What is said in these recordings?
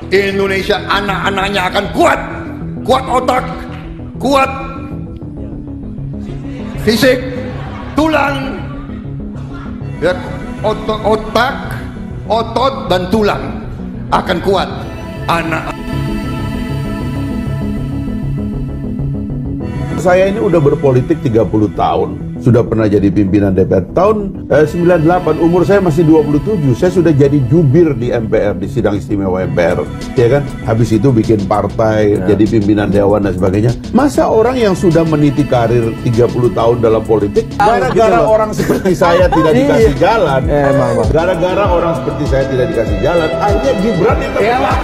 Indonesia anak-anaknya akan kuat, kuat otak, kuat fisik, tulang, ya, otak, otot dan tulang akan kuat. Anak saya ini udah berpolitik 30 tahun. Sudah pernah jadi pimpinan DPR. Tahun 98, umur saya masih 27. Saya sudah jadi jubir di MPR, di sidang istimewa MPR. Ya kan? Habis itu bikin partai, jadi pimpinan dewan dan sebagainya. Masa orang yang sudah meniti karir 30 tahun dalam politik, gara-gara orang seperti saya tidak dikasih jalan, gara-gara orang seperti saya tidak dikasih jalan, akhirnya Gibran yang terkenal.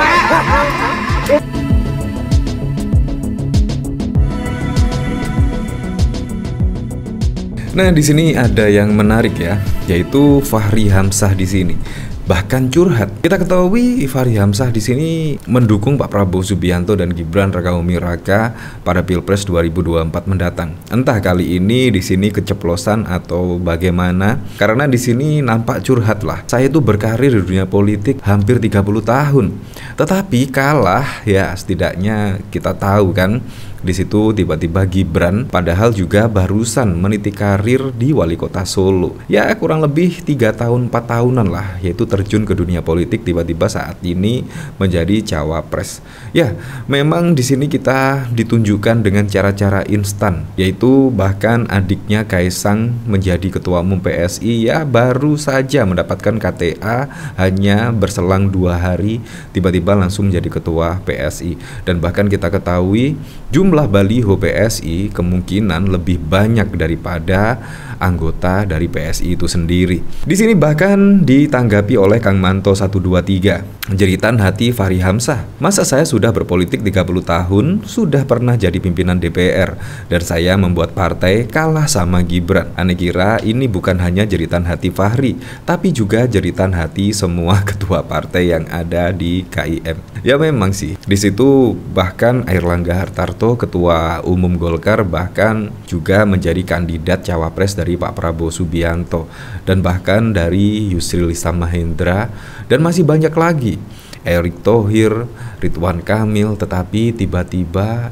Nah, di sini ada yang menarik ya, yaitu Fahri Hamzah di sini. Bahkan curhat. Kita ketahui Fahri Hamzah di sini mendukung Pak Prabowo Subianto dan Gibran Rakabuming Raka pada Pilpres 2024 mendatang. Entah kali ini di sini keceplosan atau bagaimana, karena di sini nampak curhat lah. Saya itu berkarir di dunia politik hampir 30 tahun. Tetapi kalah ya, setidaknya kita tahu kan. Di situ tiba-tiba Gibran padahal juga barusan meniti karir di wali kota Solo. Ya kurang lebih 3 tahun 4 tahunan lah, yaitu terjun ke dunia politik, tiba-tiba saat ini menjadi cawapres. Ya, memang di sini kita ditunjukkan dengan cara-cara instan, yaitu bahkan adiknya Kaisang menjadi ketua umum PSI ya baru saja mendapatkan KTA hanya berselang 2 hari tiba-tiba langsung menjadi ketua PSI. Dan bahkan kita ketahui jumlah baliho PSI kemungkinan lebih banyak daripada anggota dari PSI itu sendiri. Di sini bahkan ditanggapi oleh Kang Manto 123. Jeritan hati Fahri Hamzah. Masa saya sudah berpolitik 30 tahun, sudah pernah jadi pimpinan DPR, dan saya membuat partai kalah sama Gibran. Ane kira ini bukan hanya jeritan hati Fahri, tapi juga jeritan hati semua ketua partai yang ada di KIM. Ya memang sih. Di situ bahkan Airlangga Hartarto, ketua umum Golkar, bahkan juga menjadi kandidat cawapres dari Pak Prabowo Subianto, dan bahkan dari Yusril Iza Mahendra, dan masih banyak lagi, Erick Thohir, Ridwan Kamil, tetapi tiba-tiba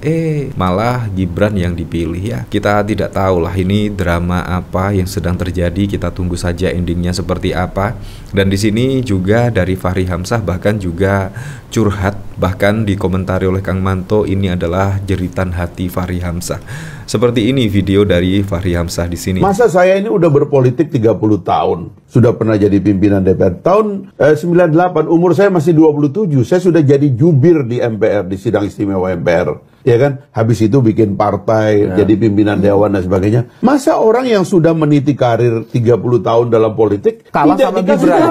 malah Gibran yang dipilih ya. Kita tidak tahu lah ini drama apa yang sedang terjadi, kita tunggu saja endingnya seperti apa. Dan di sini juga dari Fahri Hamzah bahkan juga curhat, bahkan dikomentari oleh Kang Manto, ini adalah jeritan hati Fahri Hamzah. Seperti ini video dari Fahri Hamzah di sini. Masa saya ini udah berpolitik 30 tahun. Sudah pernah jadi pimpinan DPR. Tahun 98, umur saya masih 27. Saya sudah jadi jubir di MPR, di sidang istimewa MPR. Ya kan? Habis itu bikin partai, jadi pimpinan dewan dan sebagainya. Masa orang yang sudah meniti karir 30 tahun dalam politik kalah sama Gibran?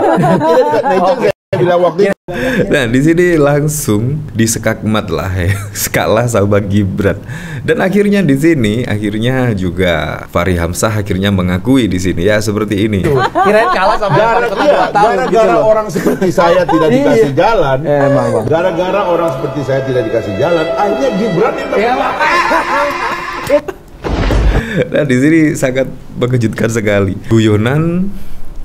Nah, di sini langsung disekakmat lah ya, skala sama Gibran. Dan akhirnya di sini juga Fahri Hamzah akhirnya mengakui di sini ya seperti ini. Kirain kalah sama gara-gara orang seperti saya tidak dikasih jalan. Gara-gara orang seperti saya tidak dikasih jalan, akhirnya Gibran yang terkenal. Nah, di sini sangat mengejutkan sekali. Guyonan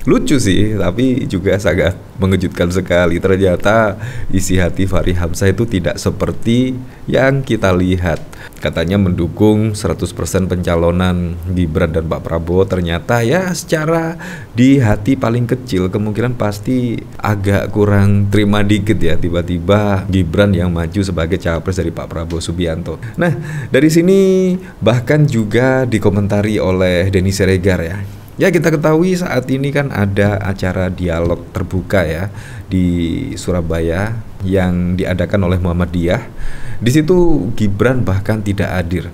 lucu sih, tapi juga sangat mengejutkan sekali. Ternyata isi hati Fahri Hamzah itu tidak seperti yang kita lihat. Katanya mendukung 100% pencalonan Gibran dan Pak Prabowo. Ternyata ya secara di hati paling kecil kemungkinan pasti agak kurang terima dikit ya, tiba-tiba Gibran yang maju sebagai cawapres dari Pak Prabowo Subianto. Nah, dari sini bahkan juga dikomentari oleh Denny Siregar ya. Ya, kita ketahui saat ini kan ada acara dialog terbuka ya di Surabaya yang diadakan oleh Muhammadiyah. Di situ Gibran bahkan tidak hadir.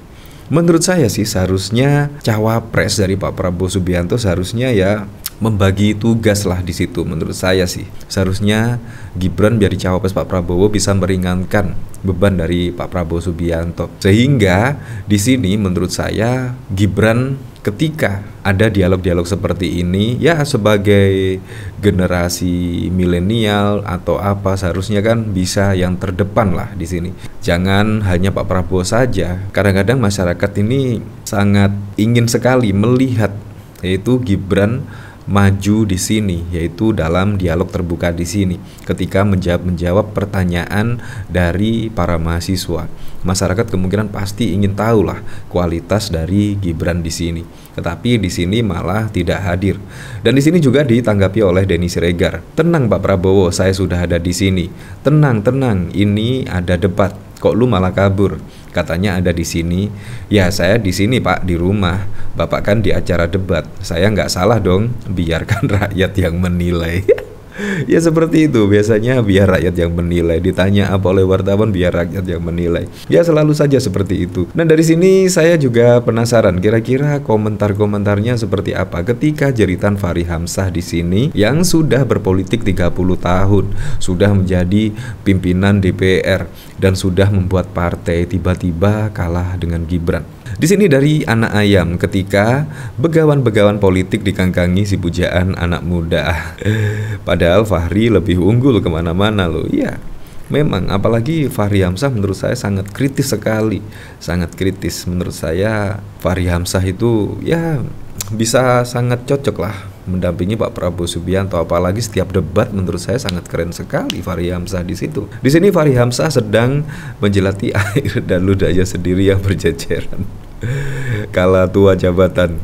Menurut saya sih seharusnya cawapres dari Pak Prabowo Subianto seharusnya ya membagi tugas lah di situ. Menurut saya sih seharusnya Gibran biar cawapres Pak Prabowo bisa meringankan beban dari Pak Prabowo Subianto. Sehingga di sini menurut saya Gibran ketika ada dialog-dialog seperti ini ya sebagai generasi milenial atau apa seharusnya kan bisa yang terdepan lah di sini. Jangan hanya Pak Prabowo saja. Kadang-kadang masyarakat ini sangat ingin sekali melihat yaitu Gibran maju di sini, yaitu dalam dialog terbuka di sini. Ketika menjawab pertanyaan dari para mahasiswa, masyarakat kemungkinan pasti ingin tahu lah kualitas dari Gibran di sini. Tetapi di sini malah tidak hadir. Dan di sini juga ditanggapi oleh Denny Siregar. Tenang Pak Prabowo, saya sudah ada di sini. Tenang, ini ada debat. Kok lu malah kabur? Katanya ada di sini. Ya saya di sini Pak, di rumah. Bapak kan di acara debat. Saya nggak salah dong. Biarkan rakyat yang menilai. Ya seperti itu, biasanya biar rakyat yang menilai. Ditanya apa oleh wartawan, biar rakyat yang menilai. Ya selalu saja seperti itu. Nah dari sini saya juga penasaran, kira-kira komentar-komentarnya seperti apa ketika jeritan Fahri Hamzah di sini yang sudah berpolitik 30 tahun, sudah menjadi pimpinan DPR dan sudah membuat partai, tiba-tiba kalah dengan Gibran. Di sini dari anak ayam ketika begawan-begawan politik dikangkangi si pujaan anak muda. Padahal Fahri lebih unggul kemana-mana loh. Ya memang, apalagi Fahri Hamzah menurut saya sangat kritis sekali. Sangat kritis. Menurut saya Fahri Hamzah itu ya bisa sangat cocok lah mendampingi Pak Prabowo Subianto. Apalagi setiap debat menurut saya sangat keren sekali Fahri Hamzah di situ. Di sini Fahri Hamzah sedang menjelati air dan ludahnya sendiri yang berjejeran. Kala tua jabatan.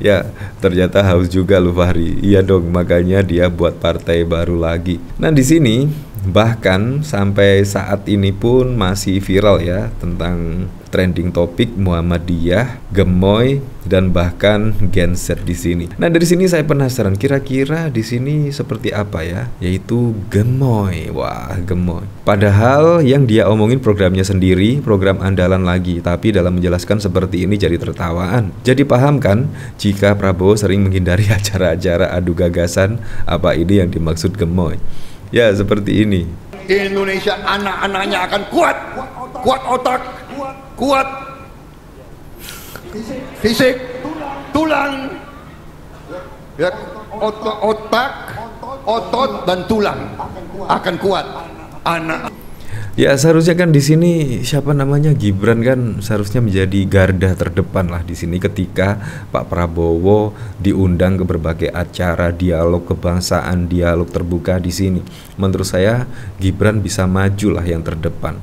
Ya, ternyata haus juga lu Fahri. Iya dong, makanya dia buat partai baru lagi. Nah, di sini bahkan sampai saat ini pun masih viral ya tentang trending topik Muhammadiyah, Gemoy, dan bahkan Gen Z di sini. Nah, dari sini saya penasaran kira-kira di sini seperti apa ya, yaitu Gemoy. Wah, Gemoy. Padahal yang dia omongin programnya sendiri, program andalan lagi, tapi dalam menjelaskan seperti ini jadi tertawaan. Jadi paham kan jika Prabowo sering menghindari acara-acara adu gagasan, apa ini yang dimaksud Gemoy? Ya, seperti ini. Indonesia anak-anaknya akan kuat otak, kuat fisik, tulang, ya, otak, otot dan tulang akan kuat. Anak. Ya seharusnya kan di sini siapa namanya Gibran kan seharusnya menjadi garda terdepan lah di sini ketika Pak Prabowo diundang ke berbagai acara dialog kebangsaan, dialog terbuka di sini. Menurut saya Gibran bisa maju lah yang terdepan.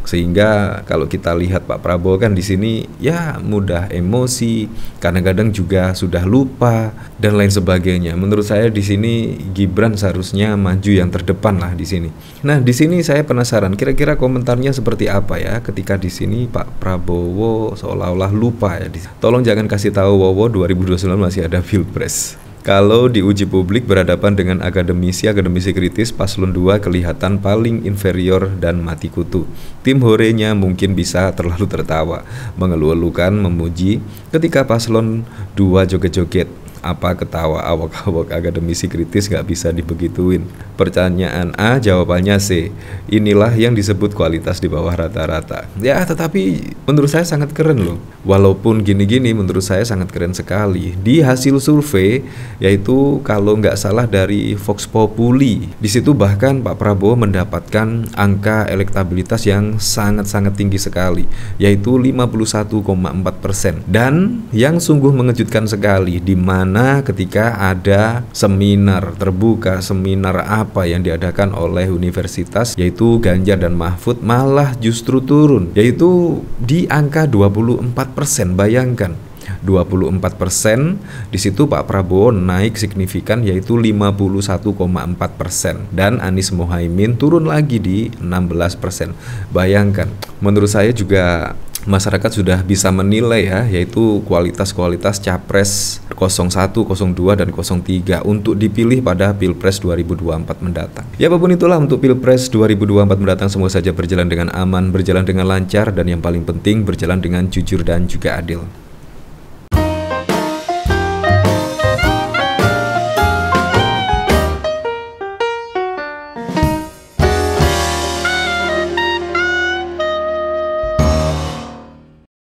Sehingga kalau kita lihat Pak Prabowo kan di sini ya mudah emosi, kadang-kadang juga sudah lupa dan lain sebagainya. Menurut saya di sini Gibran seharusnya maju yang terdepan lah di sini. Nah, di sini saya penasaran kira-kira komentarnya seperti apa ya ketika di sini Pak Prabowo seolah-olah lupa ya. Tolong jangan kasih tahu Wowo 2029 masih ada Pilpres. Kalau di uji publik berhadapan dengan akademisi kritis, paslon 2 kelihatan paling inferior dan mati kutu. Tim horenya mungkin bisa terlalu tertawa, mengeluh-elukan, memuji ketika paslon 2 joget-joget. Apa ketawa awak-awak akademisi kritis gak bisa dibegituin. Pertanyaan A, jawabannya C. Inilah yang disebut kualitas di bawah rata-rata. Ya tetapi menurut saya sangat keren loh. Walaupun gini-gini menurut saya sangat keren sekali. Di hasil survei, yaitu kalau nggak salah dari Vox Populi, di situ bahkan Pak Prabowo mendapatkan angka elektabilitas yang sangat-sangat tinggi sekali, yaitu 51,4%. Dan yang sungguh mengejutkan sekali, di mana ketika ada seminar terbuka, seminar apa yang diadakan oleh universitas, yaitu Ganjar dan Mahfud, malah justru turun, yaitu di angka 24%. Bayangkan 24%, di situ Pak Prabowo naik signifikan yaitu 51,4% dan Anies Mohaimin turun lagi di 16%. Bayangkan, menurut saya juga masyarakat sudah bisa menilai ya, yaitu kualitas-kualitas capres 01, 02, dan 03 untuk dipilih pada Pilpres 2024 mendatang. Ya apapun itulah untuk Pilpres 2024 mendatang, semoga saja berjalan dengan aman, berjalan dengan lancar, dan yang paling penting berjalan dengan jujur dan juga adil.